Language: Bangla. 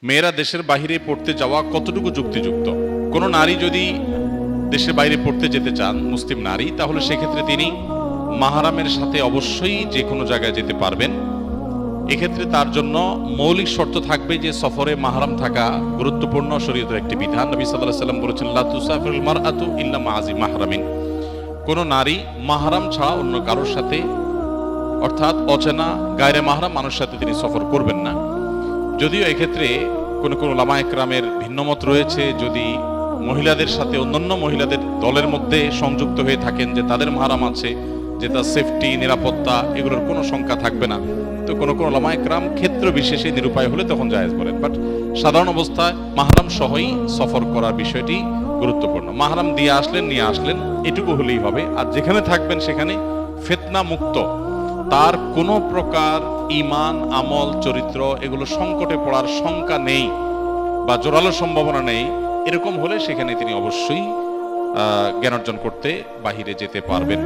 মেয়েরা দেশের বাইরে পড়তে যাওয়া কতটুকু যুক্তিযুক্ত? কোনো নারী যদি দেশের বাইরে পড়তে যেতে চান, মুসলিম নারী, তাহলে সেক্ষেত্রে তিনি মাহরামের সাথে অবশ্যই যে কোনো জায়গায় যেতে পারবেন। এক্ষেত্রে তার জন্য মৌলিক শর্ত থাকবে যে সফরে মাহরাম থাকা গুরুত্বপূর্ণ শরীয়তের একটি বিধান। নবী সাল্লাল্লাহু আলাইহি ওয়াসাল্লাম বলেছেন, লা তুসাফিরুল মারআতু ইল্লা মা'আজি মাহরামিন। কোনো নারী মাহরাম ছাড়া অন্য কারোর সাথে, অর্থাৎ অচেনা গায়রে মাহরাম মানুষের সাথে তিনি সফর করবেন না। যদিও এক্ষেত্রে কোনো কোনো উলামায়ে কেরামের ভিন্নমত রয়েছে, যদি মহিলাদের সাথে অন্যান্য মহিলাদের দলের মধ্যে সংযুক্ত হয়ে থাকেন, যে তাদের মাহরাম আছে, যে তার সেফটি, নিরাপত্তা, এগুলোর কোনো শঙ্কা থাকবে না, তো কোনো কোনো উলামায়ে কেরাম ক্ষেত্র বিশেষে নিরুপায় হলে তখন জায়েজ বলেন। বাট সাধারণ অবস্থায় মাহরাম সহই সফর করার বিষয়টি গুরুত্বপূর্ণ। মাহরাম দিয়ে আসলেন, নিয়ে আসলেন, এটুকু হলেই হবে। আর যেখানে থাকবেন সেখানে ফিতনা মুক্ত, তার কোনো প্রকার ঈমান, আমল, চরিত্র এগুলো সংকটে পড়ার শঙ্কা নেই বা জোরালো সম্ভাবনা নেই, এরকম হলে সেখানে তিনি অবশ্যই জ্ঞান অর্জন করতে বাহিরে যেতে পারবেন।